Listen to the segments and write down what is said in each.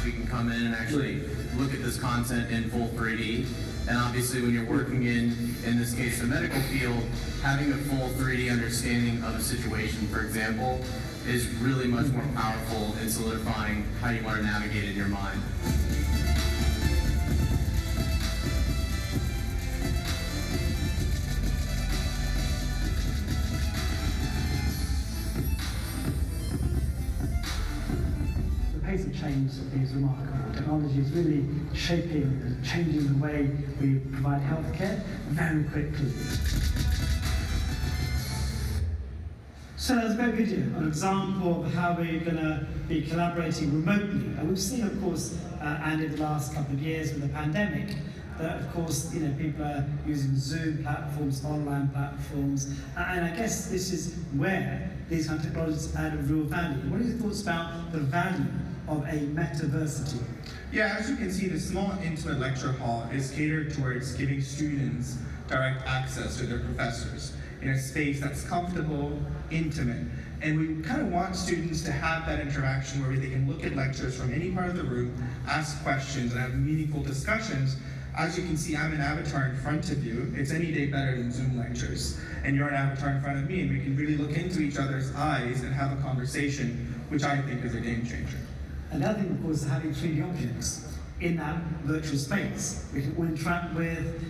we can come in and actually look at this content in full 3D. And obviously when you're working in this case, the medical field, having a full 3D understanding of a situation, for example, is really much more powerful in solidifying how you want to navigate in your mind. The pace of change is remarkable. Technology is really shaping and changing the way we provide healthcare very quickly. So there's a great video, an example of how we're going to be collaborating remotely. And we've seen, of course, and in the last couple of years with the pandemic, that of course, people are using Zoom platforms, online platforms, and I guess this is where these kind of technologies add a real value. What are your thoughts about the value of a metaversity? Yeah, as you can see, the small intimate lecture hall is catered towards giving students direct access to their professors in a space that's comfortable, intimate. And we kind of want students to have that interaction where they can look at lectures from any part of the room, ask questions, and have meaningful discussions. As you can see, I'm an avatar in front of you. It's any day better than Zoom lectures. And you're an avatar in front of me, and we can really look into each other's eyes and have a conversation, which I think is a game changer. Another thing, of course, is having 3D objects in that virtual space. We can all interact with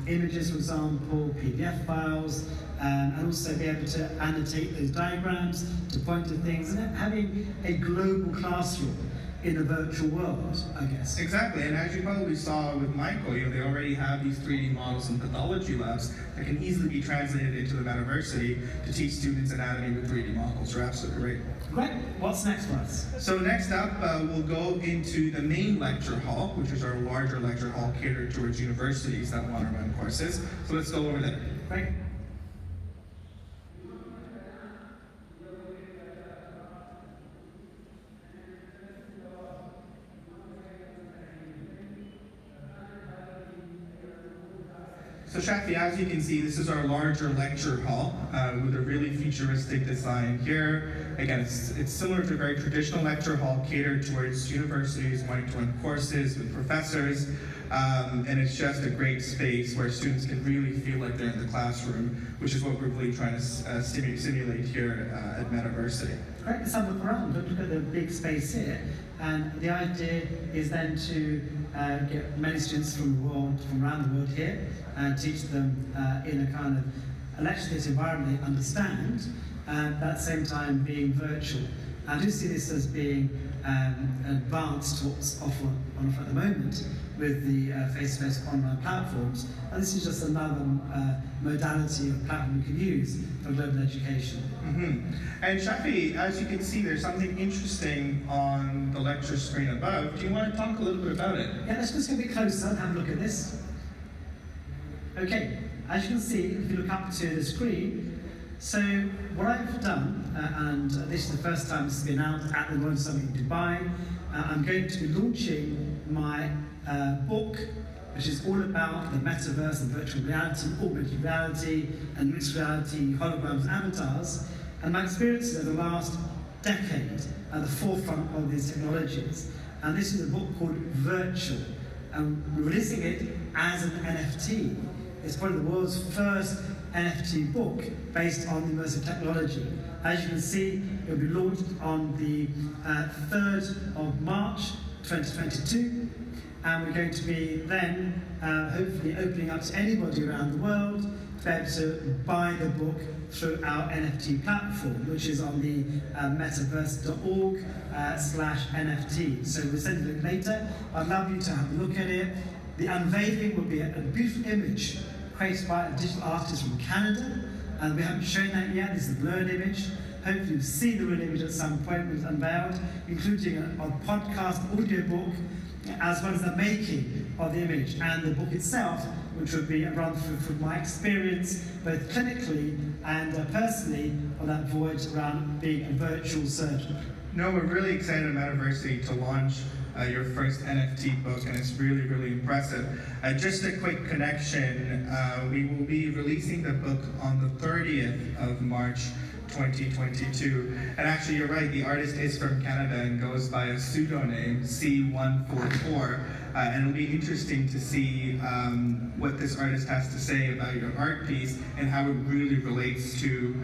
images, for example, PDF files, and also be able to annotate those diagrams to point to things, and having a global classroom in a virtual world, I guess. Exactly, and as you probably saw with Michael, they already have these 3D models in pathology labs that can easily be translated into the metaversity to teach students anatomy with 3D models. You're absolutely right. Great. What's next for us? So next up, we'll go into the main lecture hall, which is our larger lecture hall catered towards universities that want to run courses. So let's go over there. Great. So Shafi, as you can see, this is our larger lecture hall with a really futuristic design here. Again, it's similar to a very traditional lecture hall catered towards universities wanting to run courses with professors. And it's just a great space where students can really feel like they're in the classroom, which is what we're really trying to simulate here at Metaversity. Great, let's have a look around. Look at the big space here. And the idea is then to get many students from around the world here and teach them in a kind of electronic environment they understand, and at the same time being virtual. I do see this as being advanced to what's on offer at the moment with the face-to-face online platforms, and this is just another modality of platform we can use for global education. Mm-hmm. And Shafi, as you can see, there's something interesting on the lecture screen above. Do you want to talk a little bit about it? Yeah, let's just get a bit closer and have a look at this. Okay, as you can see, if you look up to the screen, so what I've done, and this is the first time this has been out at the World Summit in Dubai, I'm going to be launching my book, which is all about the metaverse and virtual reality, augmented reality, and mixed reality, holograms, avatars, and my experiences over the last decade at the forefront of these technologies. And this is a book called Virtual, and we're releasing it as an NFT. It's probably the world's first NFT book based on immersive technology. As you can see, it will be launched on the 3rd of March 2022, and we're going to be then hopefully opening up to anybody around the world to be able to buy the book through our NFT platform, which is on the metaverse.org/NFT. So we'll send you a link later. I'd love you to have a look at it. The unveiling will be a beautiful image created by a digital artist from Canada, and we haven't shown that yet. This is a blurred image. Hopefully you'll see the real image at some point when it's unveiled, including a podcast audio book, as well as the making of the image and the book itself, which would be a run through from my experience, both clinically and personally, on that voyage around being a virtual surgeon. No, we're really excited at Metaversity to launch your first NFT book, and it's really, really impressive. Just a quick connection, we will be releasing the book on the 30th of March 2022. And actually, you're right, the artist is from Canada and goes by a pseudonym, C144. And it'll be interesting to see what this artist has to say about your art piece and how it really relates to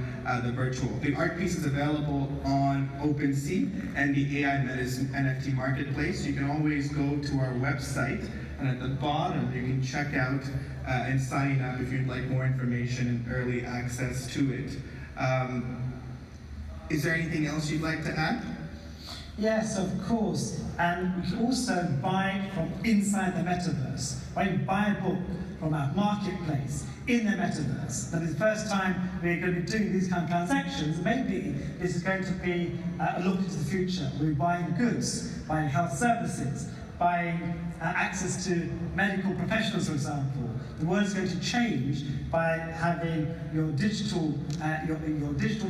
the virtual. The art piece is available on OpenSea and the AI Medicine NFT Marketplace. You can always go to our website, and at the bottom you can check out and sign up if you'd like more information and early access to it. Is there anything else you'd like to add? Yes, of course. And we can also buy from inside the metaverse. Right? You buy a book from our marketplace in the metaverse. That is the first time we're going to be doing these kind of transactions. Maybe this is going to be a look into the future. We're buying goods, buying health services, buying access to medical professionals, for example. The world is going to change by having your digital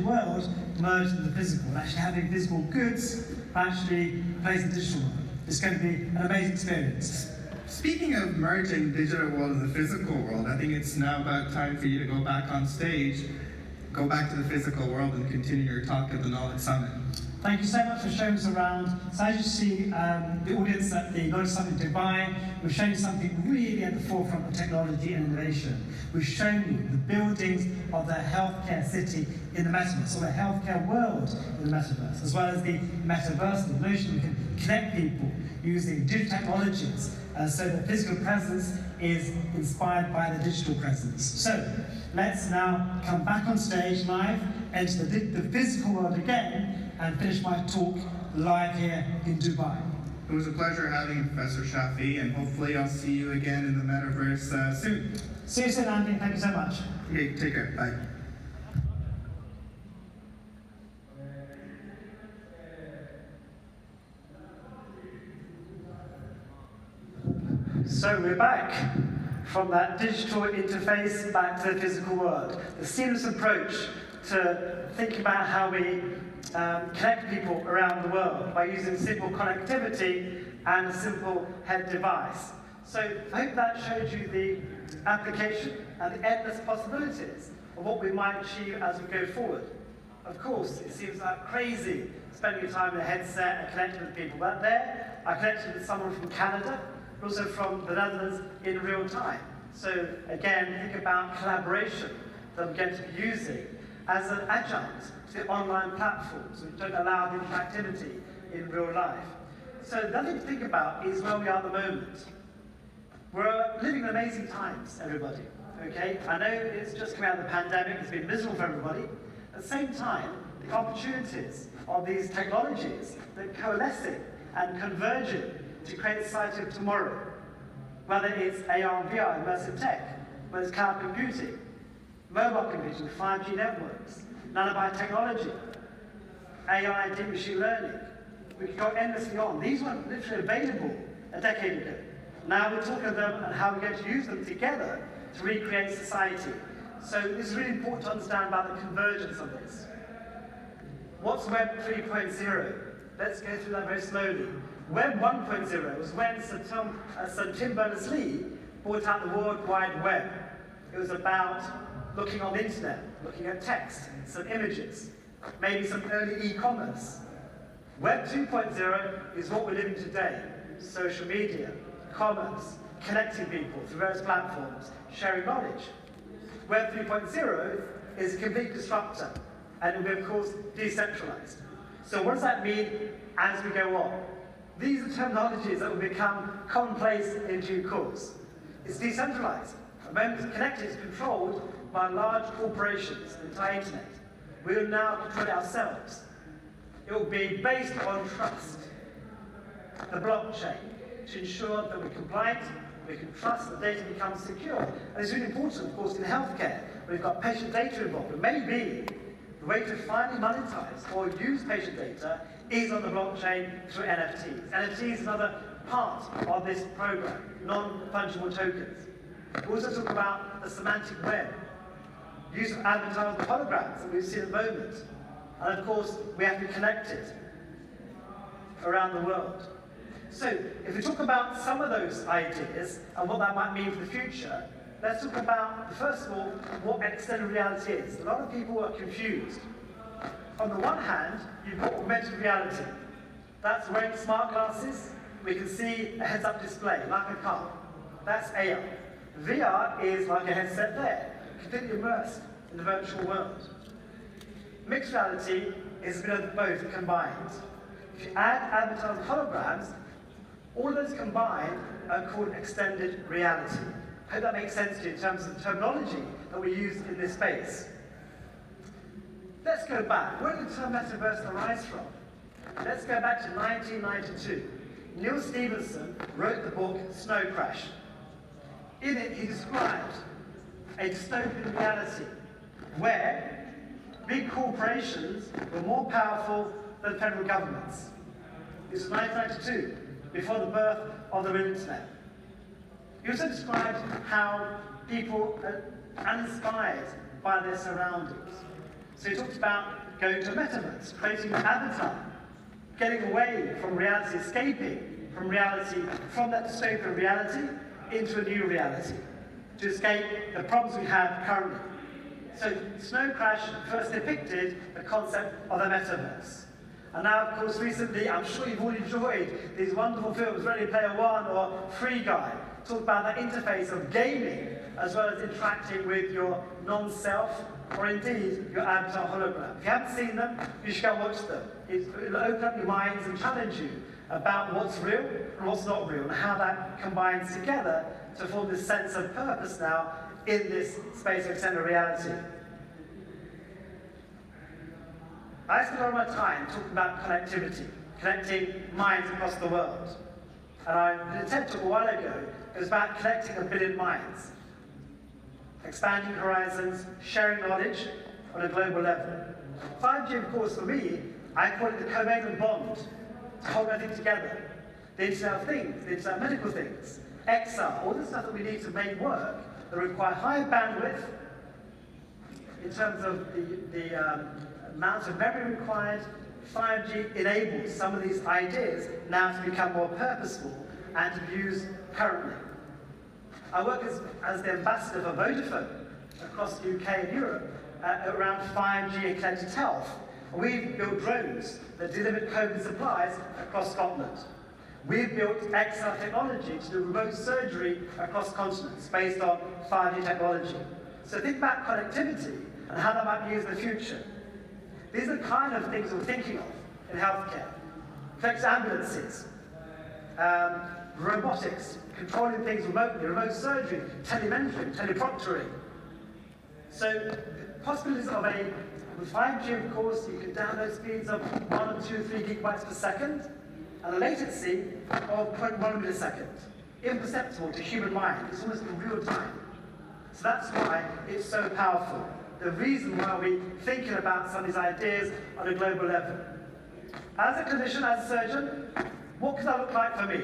world merged with the physical, and actually having physical goods actually place in the digital world. It's going to be an amazing experience. Speaking of merging the digital world and the physical world, I think it's now about time for you to go back on stage, go back to the physical world and continue your talk at the Knowledge Summit. Thank you so much for showing us around. So as you see, the audience at the Knowledge Summit in Dubai, we've shown you something really at the forefront of technology and innovation. We've shown you the buildings of the healthcare city in the metaverse, or the healthcare world in the metaverse, as well as the metaverse, the notion we can connect people using digital technologies, so the physical presence is inspired by the digital presence. So let's now come back on stage live, enter the physical world again, and finish my talk live here in Dubai. It was a pleasure having Professor Shafi, and hopefully I'll see you again in the metaverse soon. See you soon, Andy. Thank you so much. Okay, take care. Bye. So we're back from that digital interface back to the physical world. The seamless approach to thinking about how we connect people around the world by using simple connectivity and a simple head device. So I hope that showed you the application and the endless possibilities of what we might achieve as we go forward. Of course, it seems like crazy spending your time in a headset and connecting with people, but there I connected with someone from Canada, but also from the Netherlands in real time. So again, think about collaboration that we're going to be using as an adjunct to the online platforms which don't allow the interactivity in real life. So the other thing to think about is where we are at the moment. We're living in amazing times, everybody, okay? I know it's just come out of the pandemic, it's been miserable for everybody. At the same time, the opportunities of these technologies that are coalescing and converging to create a society of tomorrow, whether it's AR and VR, immersive tech, whether it's cloud computing, mobile computing, 5G networks, nanobiotechnology, AI and deep machine learning. We could go endlessly on. These weren't literally available a decade ago. Now we're talking about them and how we're going to use them together to recreate society. So this is really important to understand about the convergence of this. What's Web 3.0? Let's go through that very slowly. Web 1.0 was when Sir Tim Berners-Lee brought out the World Wide Web. It was about looking on the internet, looking at text, some images, maybe some early e-commerce. Web 2.0 is what we're living today. Social media, commerce, connecting people through various platforms, sharing knowledge. Web 3.0 is a complete disruptor, and it will be, of course, decentralized. So what does that mean as we go on? These are terminologies that will become commonplace in due course. It's decentralized. The moment it's connected, it's controlled by large corporations, the entire internet. We will now control it ourselves. It will be based on trust. The blockchain, to ensure that we're compliant, we can trust the data becomes secure. And it's really important, of course, in healthcare. We've got patient data involved. It may be the way to finally monetize or use patient data is on the blockchain through NFTs. NFTs is another part of this program, non-fungible tokens. We also talk about the semantic web, use of avatars and holograms that we've seen at the moment. And of course, we have to connect it around the world. So, if we talk about some of those ideas and what that might mean for the future, let's talk about, first of all, what extended reality is. A lot of people are confused. On the one hand, you've got augmented reality. That's wearing smart glasses. We can see a heads-up display, like a car. That's AR. VR is like a headset there, completely immersed in the virtual world. Mixed reality is a bit of both combined. If you add avatars and holograms, all those combined are called extended reality. I hope that makes sense to you in terms of the terminology that we use in this space. Let's go back. Where did the term metaverse arise from? Let's go back to 1992. Neil Stephenson wrote the book Snow Crash. In it, he described a dystopian reality where big corporations were more powerful than federal governments. This was 1992, before the birth of the internet. He also described how people are uninspired by their surroundings. So he talks about going to a metaverse, creating an avatar, getting away from reality, escaping from reality, from that dystopian reality into a new reality, to escape the problems we have currently. So Snow Crash first depicted the concept of the metaverse. And now, of course, recently, I'm sure you've all enjoyed these wonderful films, Ready Player One or Free Guy, talk about that interface of gaming as well as interacting with your non-self or indeed your avatar hologram. If you haven't seen them, you should go and watch them. It'll open up your minds and challenge you about what's real and what's not real and how that combines together to form this sense of purpose now in this space of extended reality. I spend a lot of my time talking about connectivity, connecting minds across the world. And an attempt a while ago, it was about connecting 1 billion minds, expanding horizons, sharing knowledge on a global level. 5G, of course, for me, I call it the covalent bond to hold everything together. The Internet of Things, the Internet of Medical Things, XR, all the stuff that we need to make work that require higher bandwidth in terms of the amount of memory required. 5G enables some of these ideas now to become more purposeful and to be used currently. I work as the ambassador for Vodafone across the UK and Europe around 5G and connected health. We've built drones that delivered COVID supplies across Scotland. We've built XR technology to do remote surgery across continents based on 5G technology. So think about connectivity and how that might be used in the future. These are the kind of things we're thinking of in healthcare. Flex ambulances, robotics, controlling things remotely, remote surgery, telementoring, teleproctoring. So possibilities of with 5G, of course, you can download speeds of 1 or 2, 3 gigabytes per second, and a latency of 0.1 millisecond. Imperceptible to human mind. It's almost in real time. So that's why it's so powerful. The reason why we're thinking about some of these ideas on a global level. As a clinician, as a surgeon, what could that look like for me?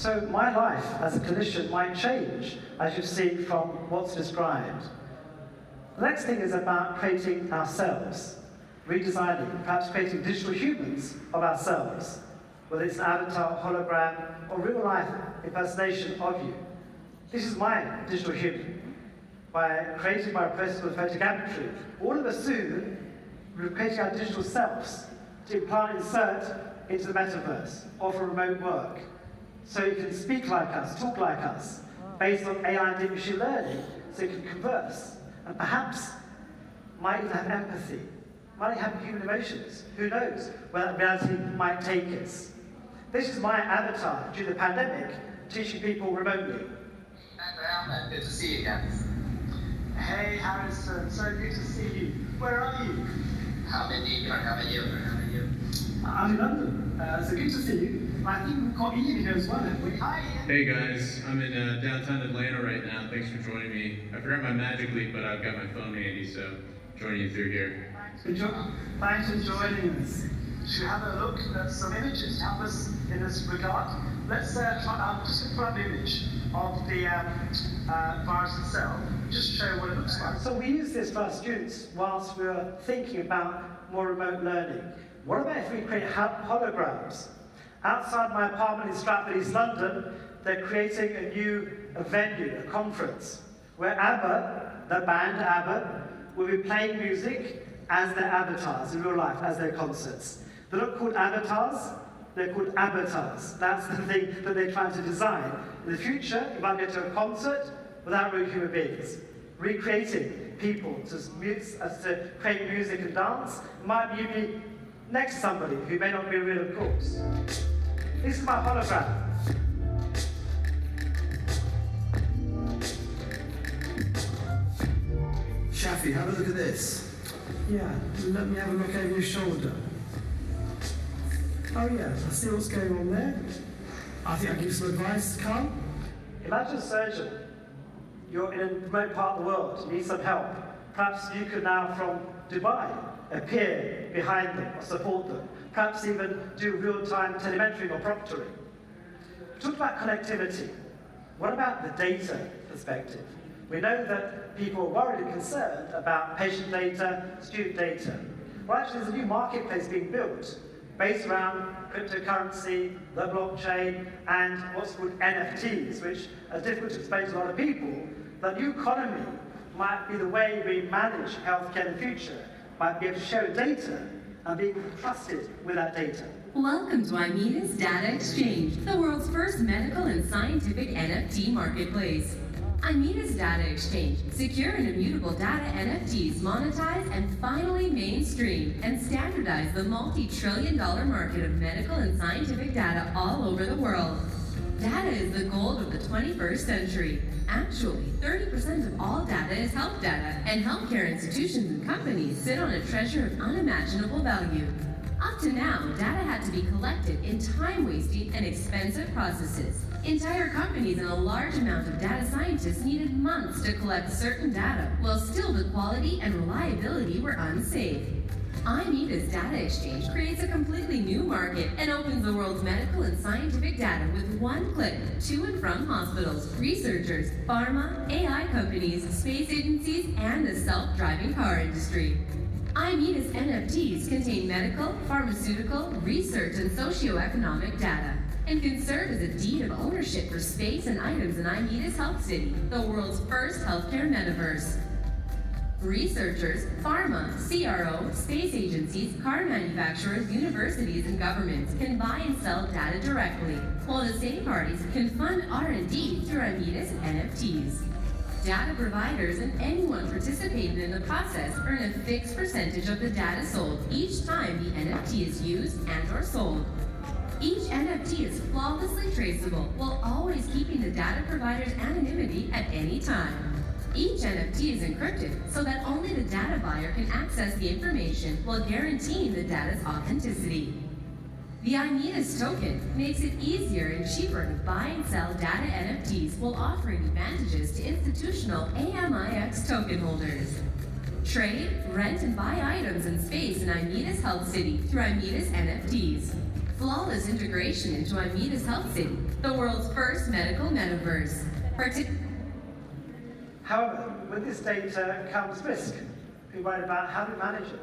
So my life as a clinician might change, as you've seen from what's described. The next thing is about creating ourselves, redesigning, perhaps creating digital humans of ourselves. whether it's an avatar, hologram, or real-life impersonation of you. This is my digital human. Created by a process called photogrammetry, all of us soon we're creating our digital selves to implant insert into the metaverse, offer remote work. So you can speak like us, talk like us, based on AI and deep machine learning, so you can converse. And perhaps might even have empathy, might have human emotions. Who knows where that reality might take us. This is my avatar during the pandemic, teaching people remotely. And good to see you again. Hey Harrison, so good to see you. Where are you? How are you? I'm in London, so good to see you. I think we've got Ian here as well, haven't we? Hi Ian. Hey guys, I'm in downtown Atlanta right now. Thanks for joining me. I forgot my magic leap, but I've got my phone handy, so joining you through here. Thanks for joining us. To have a look at some images, help us in this regard. Let's try just a front image of the virus itself, just to show what it looks like. So we use this for our students whilst we're thinking about more remote learning. What about if we create holograms? Outside my apartment in Stratford, East London, they're creating a new venue, a conference, where ABBA, the band ABBA, will be playing music as their avatars in real life, as their concerts. They're not called avatars, they're called avatars. That's the thing that they're trying to design. In the future, you might go to a concert without real human beings, recreating people to create music and dance. It might be you be next to somebody who may not be real, of course. This is my hologram. Shafi, have a look at this. Yeah, let me have a look over your shoulder. Oh yeah, I see what's going on there. I think I'll give some advice, Carl. Imagine a surgeon. You're in a remote part of the world, you need some help. Perhaps you could now, from Dubai, appear behind them or support them. Perhaps even do real-time telemetry or proctoring. We talked about connectivity. What about the data perspective? We know that people are worried and concerned about patient data, student data. Well, actually, there's a new marketplace being built based around cryptocurrency, the blockchain, and what's called NFTs, which are difficult to explain to a lot of people. The new economy might be the way we manage healthcare in the future, might be able to share data and be trusted with that data. Welcome to IMEDA's Data Exchange, the world's first medical and scientific NFT marketplace. IMEDA's Data Exchange, secure and immutable data NFTs monetize and finally mainstream and standardize the multi-trillion-dollar market of medical and scientific data all over the world. Data is the gold of the 21st century. Actually, 30% of all data is health data, and healthcare institutions and companies sit on a treasure of unimaginable value. Up to now, data had to be collected in time-wasting and expensive processes. Entire companies and a large amount of data scientists needed months to collect certain data, while still the quality and reliability were unsafe. IMEDA's Data Exchange creates a completely new market and opens the world's medical and scientific data with one click to and from hospitals, researchers, pharma, AI companies, space agencies, and the self-driving car industry. IMEDA's NFTs contain medical, pharmaceutical, research, and socioeconomic data, and can serve as a deed of ownership for space and items in IMEDA's Health City, the world's first healthcare metaverse. Researchers, pharma, CRO, space agencies, car manufacturers, universities, and governments can buy and sell data directly, while the same parties can fund R&D through IMEDA's NFTs. Data providers and anyone participating in the process earn a fixed percentage of the data sold each time the NFT is used and or sold. Each NFT is flawlessly traceable while always keeping the data provider's anonymity at any time. Each NFT is encrypted so that only the data buyer can access the information while guaranteeing the data's authenticity. The IMEDA's token makes it easier and cheaper to buy and sell data NFTs while offering advantages to institutional AMIX token holders. Trade, rent, and buy items in space in IMEDA's Health City through IMEDA's NFTs. Flawless integration into IMEDA's Health City, the world's first medical metaverse. However, with this data comes risk. Be worried about how to manage it.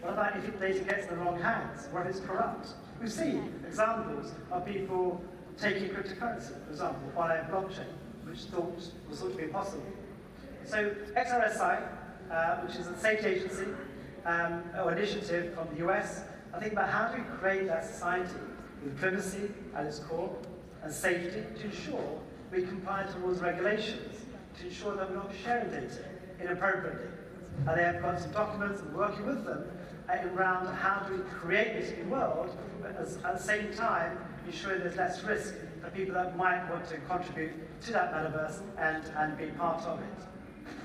What about if the data gets in the wrong hands? What if it's corrupt? We've seen examples of people taking cryptocurrency, for example, on a blockchain, which was thought to be impossible. So XRSI, which is a safety agency or initiative from the US, I think about how do we create that society with privacy at its core and safety to ensure we comply to rules and regulations, to ensure that we're not sharing data inappropriately. And they have got some documents and we're working with them around how do we create this new world, but at the same time ensuring there's less risk for people that might want to contribute to that metaverse and be part of it.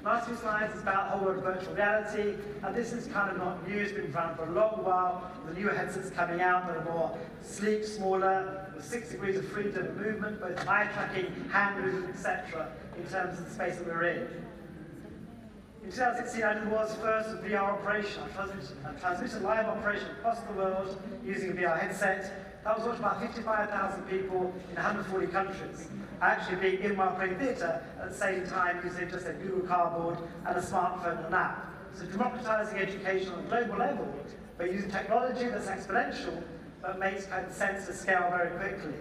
Last few slides is about the whole world of virtual reality, and this is kind of not new, it's been around for a long while. The newer headsets coming out that are more sleek, smaller, with 6 degrees of freedom of movement, both eye tracking, hand movement, etc., in terms of the space that we're in. In 2016, I did the world's first VR operation. I transmitted a live operation across the world using a VR headset. That was watched by 55,000 people in 140 countries. Actually being in my operating theatre at the same time using just a Google Cardboard and a smartphone and an app. So democratizing education on a global level, but using technology that's exponential, but makes kind of sense to scale very quickly.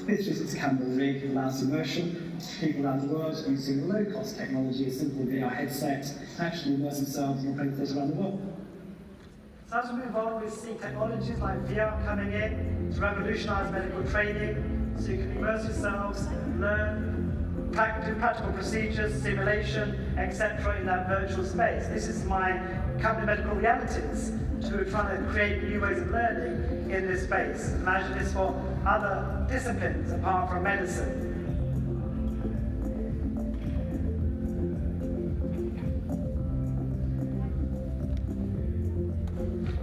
This visits camera rig allows immersion. People around the world using low-cost technology, a simple VR headset, to actually immerse themselves in operating theatre around the world. So as we move on, we see technologies like VR coming in to revolutionise medical training, so you can immerse yourselves, learn, do practical procedures, simulation, etc. in that virtual space. This is my company Medical Realities, to trying to create new ways of learning in this space. Imagine this for other disciplines apart from medicine.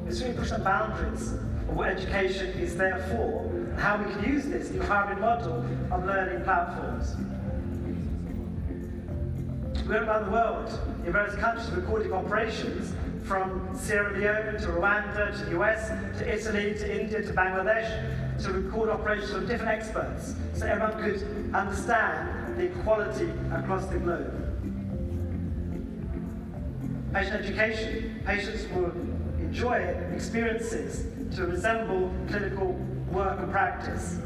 It's really pushing the boundaries of what education is there for and how we can use this new hybrid model of learning platforms. We went around the world in various countries recording operations from Sierra Leone to Rwanda to the US to Italy to India to Bangladesh to record operations from different experts so everyone could understand the equality across the globe. Patient education. Patients will enjoy experiences to resemble clinical work and practice.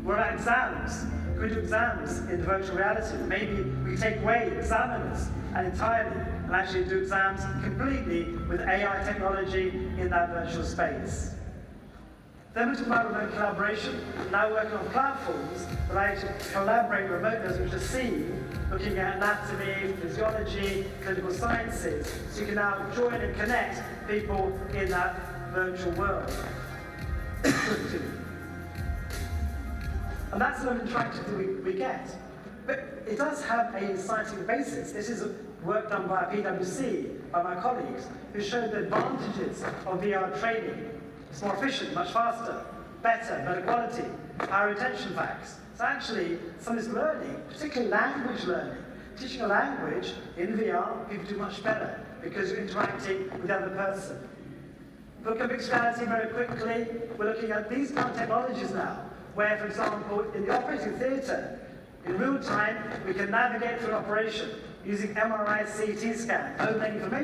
What about exams? Could we do exams in the virtual reality? Maybe we take away examiners and entirely and actually do exams completely with AI technology in that virtual space. Then we talk about remote collaboration. We're now working on platforms that allow you to collaborate remotely, as we've just seen, looking at anatomy, physiology, clinical sciences. So you can now join and connect people in that virtual world. And that's the level of interaction we get. But it does have a scientific basis. This is work done by PwC, by my colleagues, who showed the advantages of VR training. It's more efficient, much faster, better quality, higher retention facts. So actually, some of this learning, particularly language learning, teaching a language in VR, people do much better because you're interacting with the other person. Look at mixed reality very quickly. We're looking at these kind of technologies now, where, for example, in the operating theatre, in real time, we can navigate through an operation using MRI, CT scan, overlaying information.